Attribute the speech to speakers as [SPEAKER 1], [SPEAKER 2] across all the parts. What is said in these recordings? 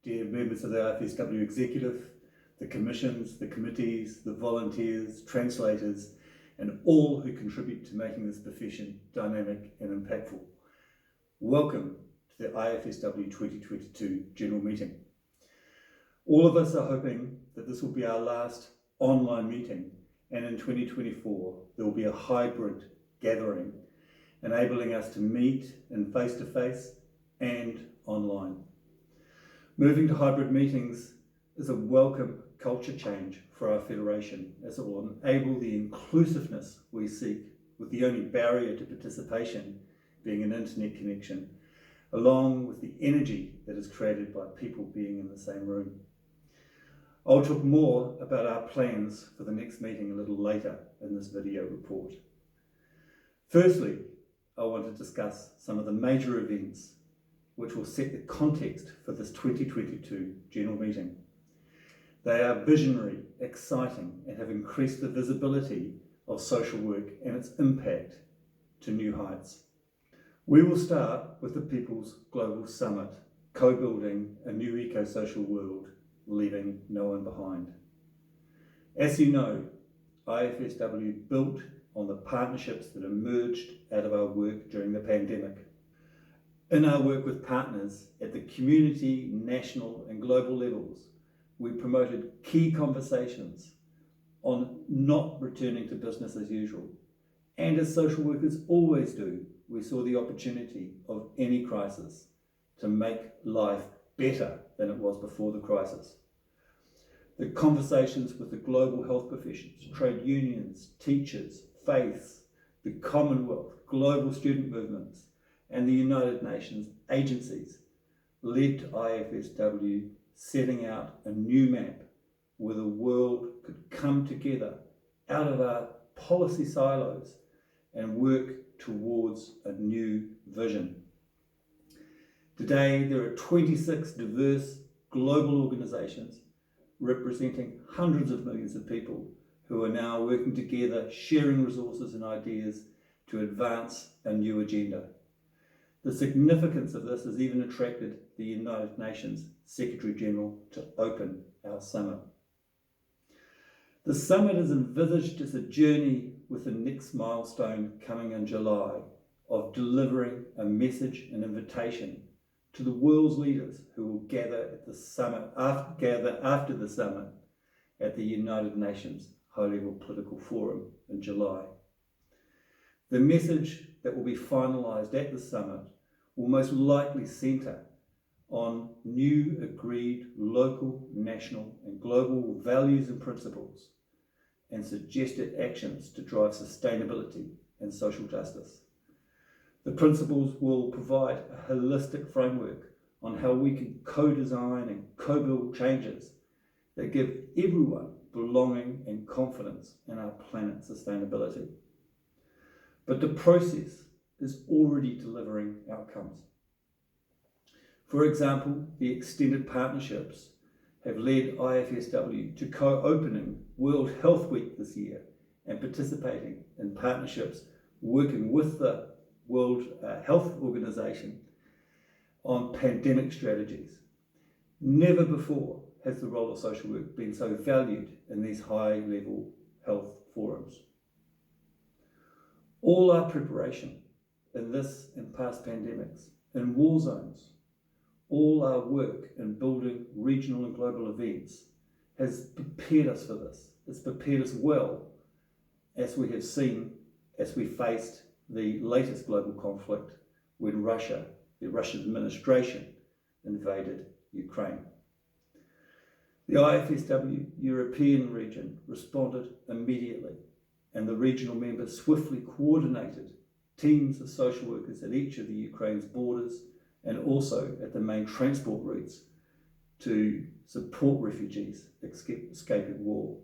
[SPEAKER 1] dear members of the IFSW executive, the commissions, the committees, the volunteers, translators, and all who contribute to making this profession dynamic and impactful. Welcome to the IFSW 2022 General Meeting. All of us are hoping that this will be our last online meeting, and in 2024 there will be a hybrid gathering, enabling us to meet in face-to-face and online. Moving to hybrid meetings is a welcome culture change for our Federation, as it will enable the inclusiveness we seek, with the only barrier to participation being an internet connection, along with the energy that is created by people being in the same room. I'll talk more about our plans for the next meeting a little later in this video report. Firstly, I want to discuss some of the major events which will set the context for this 2022 General Meeting. They are visionary, exciting, and have increased the visibility of social work and its impact to new heights. We will start with the People's Global Summit, co-building a new eco-social world, leaving no one behind. As you know, IFSW built on the partnerships that emerged out of our work during the pandemic. In our work with partners at the community, national and global levels, we promoted key conversations on not returning to business as usual. And as social workers always do, we saw the opportunity of any crisis to make life better than it was before the crisis. The conversations with the global health professions, trade unions, teachers, faiths, the Commonwealth, global student movements, and the United Nations agencies led to IFSW setting out a new map where the world could come together out of our policy silos and work towards a new vision. Today, there are 26 diverse global organisations representing hundreds of millions of people who are now working together, sharing resources and ideas to advance a new agenda. The significance of this has even attracted the United Nations Secretary General to open our summit. The summit is envisaged as a journey with the next milestone coming in July of delivering a message and invitation to the world's leaders who will gather at the summit, after the summit at the United Nations High-Level Political Forum in July. The message that will be finalised at the summit will most likely centre on new agreed local, national and global values and principles and suggested actions to drive sustainability and social justice. The principles will provide a holistic framework on how we can co-design and co-build changes that give everyone belonging and confidence in our planet's sustainability. But the process is already delivering outcomes. For example, the extended partnerships have led IFSW to co-opening World Health Week this year and participating in partnerships working with the World Health Organization on pandemic strategies. Never before has the role of social work been so valued in these high-level health forums. All our preparation in this and past pandemics, in war zones, all our work in building regional and global events has prepared us for this. It's prepared us well, as we have seen as we faced the latest global conflict when the Russian administration invaded Ukraine. The IFSW European region responded immediately, and the regional members swiftly coordinated teams of social workers at each of the Ukraine's borders and also at the main transport routes to support refugees escaping war.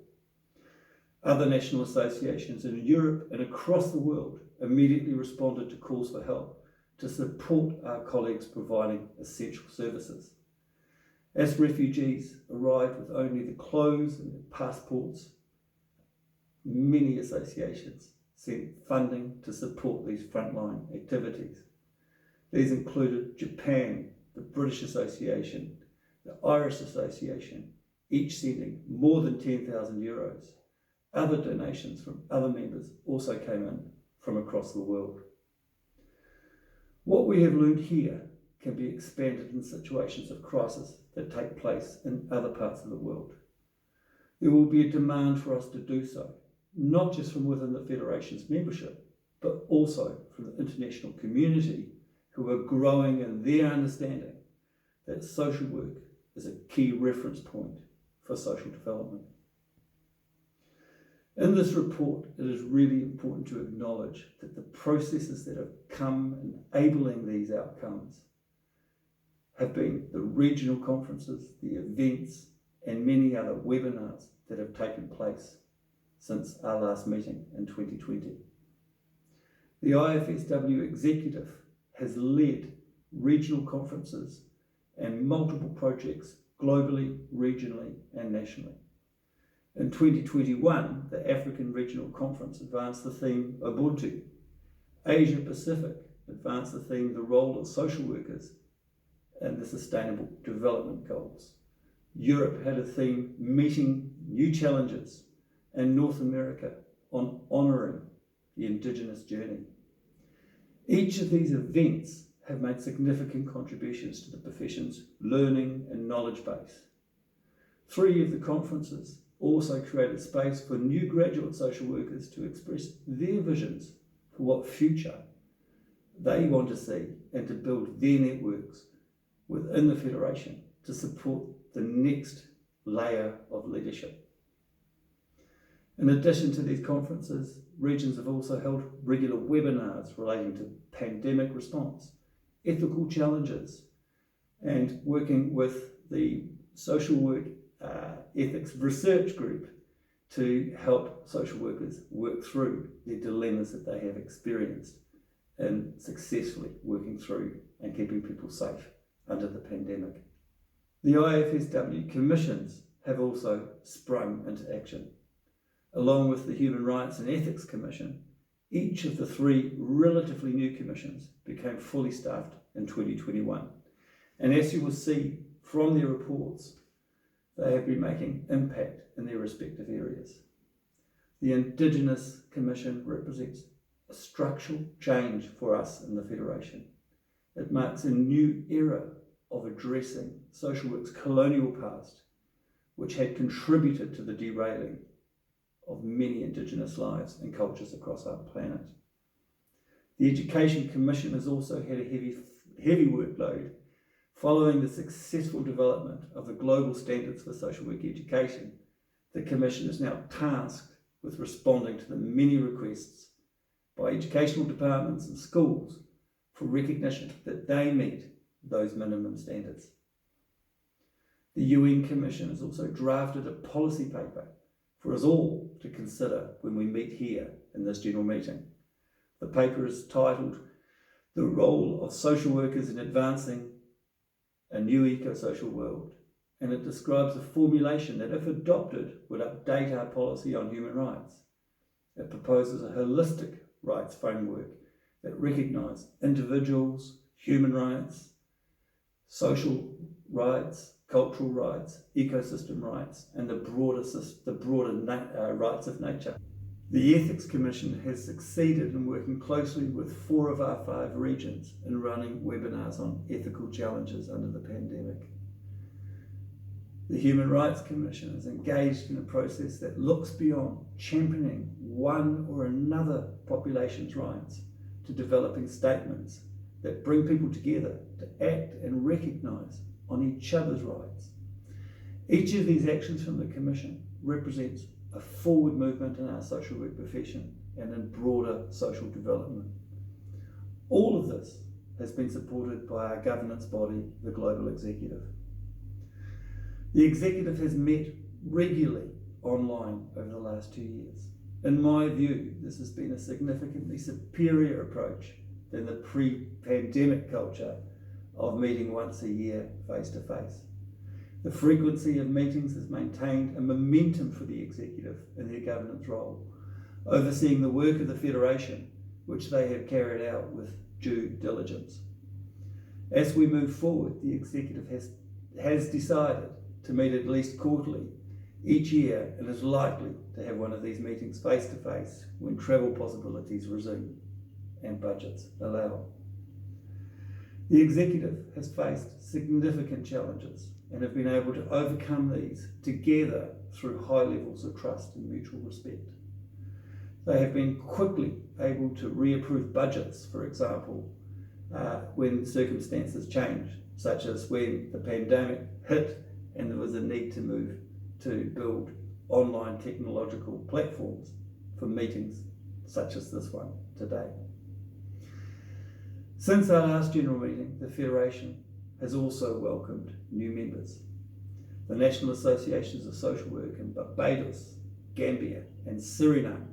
[SPEAKER 1] Other national associations in Europe and across the world immediately responded to calls for help to support our colleagues providing essential services. As refugees arrived with only the clothes and their passports, many associations sent funding to support these frontline activities. These included Japan, the British Association, the Irish Association, each sending more than €10,000. Other donations from other members also came in from across the world. What we have learned here can be expanded in situations of crisis that take place in other parts of the world. There will be a demand for us to do so, not just from within the Federation's membership, but also from the international community who are growing in their understanding that social work is a key reference point for social development. In this report, it is really important to acknowledge that the processes that have come enabling these outcomes have been the regional conferences, the events, and many other webinars that have taken place since our last meeting in 2020. The IFSW executive has led regional conferences and multiple projects globally, regionally, and nationally. In 2021, the African Regional Conference advanced the theme Ubuntu. Asia Pacific advanced the theme the role of social workers and the Sustainable Development Goals. Europe had a theme meeting new challenges, and North America on honouring the Indigenous journey. Each of these events have made significant contributions to the profession's learning and knowledge base. 3 of the conferences also created space for new graduate social workers to express their visions for what future they want to see and to build their networks within the Federation to support the next layer of leadership. In addition to these conferences, regions have also held regular webinars relating to pandemic response, ethical challenges, and working with the social work ethics research group to help social workers work through the dilemmas that they have experienced in successfully working through and keeping people safe under the pandemic. The IFSW Commissions have also sprung into action. Along with the Human Rights and Ethics Commission, each of the 3 relatively new commissions became fully staffed in 2021. And as you will see from their reports, they have been making impact in their respective areas. The Indigenous Commission represents a structural change for us in the Federation. It marks a new era of addressing social work's colonial past, which had contributed to the derailing of many Indigenous lives and cultures across our planet. The Education Commission has also had a heavy workload following the successful development of the global standards for social work education. The Commission is now tasked with responding to the many requests by educational departments and schools for recognition that they meet those minimum standards. The UN Commission has also drafted a policy paper for us all to consider when we meet here in this general meeting. The paper is titled The Role of Social Workers in Advancing a New Eco-Social World, and it describes a formulation that, if adopted, would update our policy on human rights. It proposes a holistic rights framework that recognises individuals, human rights, social rights, cultural rights, ecosystem rights, and the broader rights of nature. The Ethics Commission has succeeded in working closely with 4 of our 5 regions in running webinars on ethical challenges under the pandemic. The Human Rights Commission is engaged in a process that looks beyond championing one or another population's rights to developing statements that bring people together to act and recognise on each other's rights. Each of these actions from the Commission represents a forward movement in our social work profession and in broader social development. All of this has been supported by our governance body, the Global Executive. The Executive has met regularly online over the last 2 years. In my view, this has been a significantly superior approach than the pre-pandemic culture of meeting once a year face-to-face. The frequency of meetings has maintained a momentum for the Executive in their governance role, overseeing the work of the Federation, which they have carried out with due diligence. As we move forward, the Executive has has decided to meet at least quarterly each year and is likely to have one of these meetings face to face when travel possibilities resume and budgets allow. The executive has faced significant challenges and have been able to overcome these together through high levels of trust and mutual respect. They have been quickly able to reapprove budgets, for example, when circumstances change, such as when the pandemic hit and there was a need to move to build online technological platforms for meetings such as this one today. Since our last general meeting, the Federation has also welcomed new members. The National Associations of Social Work in Barbados, Gambia and Suriname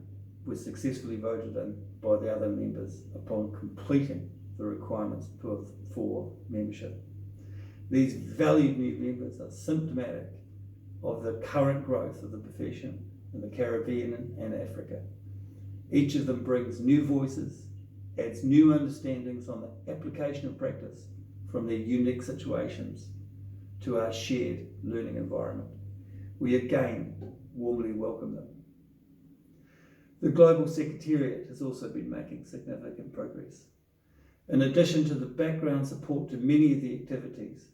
[SPEAKER 1] were successfully voted in by the other members upon completing the requirements for membership. These valued new members are symptomatic of the current growth of the profession in the Caribbean and Africa. Each of them brings new voices, adds new understandings on the application of practice from their unique situations to our shared learning environment. We again warmly welcome them. The Global Secretariat has also been making significant progress. In addition to the background support to many of the activities,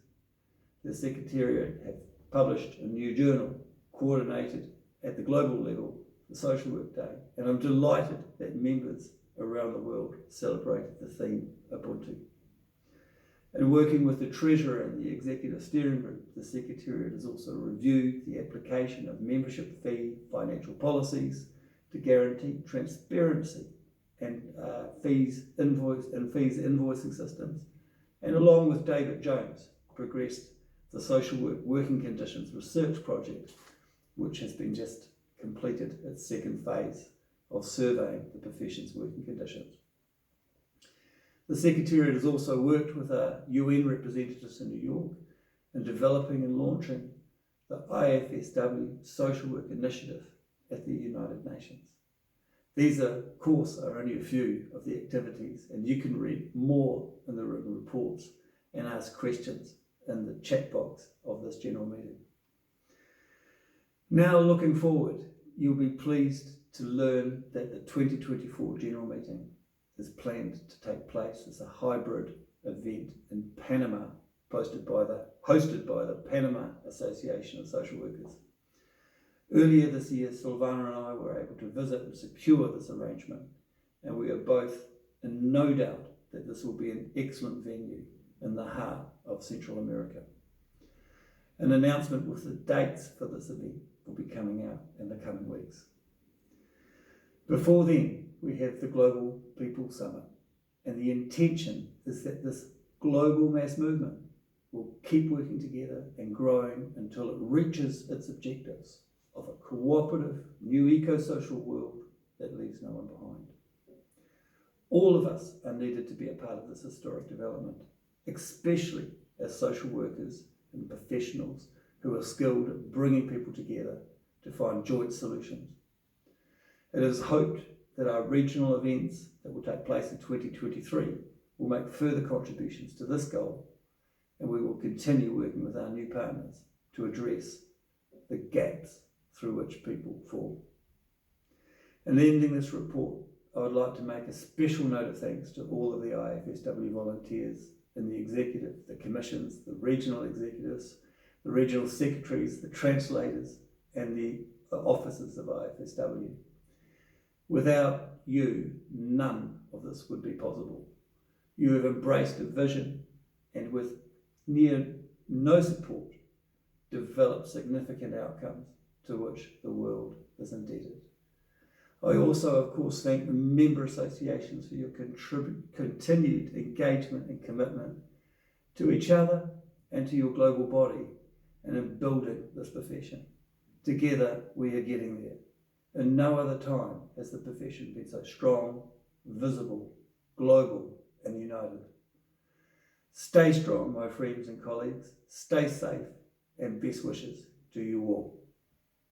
[SPEAKER 1] the Secretariat have published a new journal coordinated at the global level, the Social Work Day, and I'm delighted that members around the world celebrated the theme Ubuntu. And working with the Treasurer and the Executive Steering Group, the Secretariat has also reviewed the application of membership fee financial policies to guarantee transparency and fees invoicing systems, and along with David Jones, progressed the Social Work Working Conditions Research Project, which has been just completed its second phase of surveying the profession's working conditions. The Secretariat has also worked with our UN representatives in New York in developing and launching the IFSW Social Work Initiative at the United Nations. These, of course, are only a few of the activities, and you can read more in the written reports and ask questions in the chat box of this general meeting. Now, looking forward, you'll be pleased to learn that the 2024 general meeting is planned to take place as a hybrid event in Panama, hosted by the Panama Association of Social Workers. Earlier this year, Silvana and I were able to visit and secure this arrangement, and we are both in no doubt that this will be an excellent venue in the heart of Central America. An announcement with the dates for this event will be coming out in the coming weeks. Before then, we have the Global People Summit, and the intention is that this global mass movement will keep working together and growing until it reaches its objectives of a cooperative, new eco-social world that leaves no one behind. All of us are needed to be a part of this historic development, especially as social workers and professionals who are skilled at bringing people together to find joint solutions. It is hoped that our regional events that will take place in 2023 will make further contributions to this goal, and we will continue working with our new partners to address the gaps through which people fall. In ending this report, I would like to make a special note of thanks to all of the IFSW volunteers in the executive, the commissions, the regional executives, the regional secretaries, the translators, and the officers of IFSW. Without you, none of this would be possible. You have embraced a vision and with near no support, developed significant outcomes to which the world is indebted. I also, of course, thank the member associations for your continued engagement and commitment to each other and to your global body and in building this profession. Together, we are getting there. And no other time has the profession been so strong, visible, global, and united. Stay strong, my friends and colleagues. Stay safe, and best wishes to you all.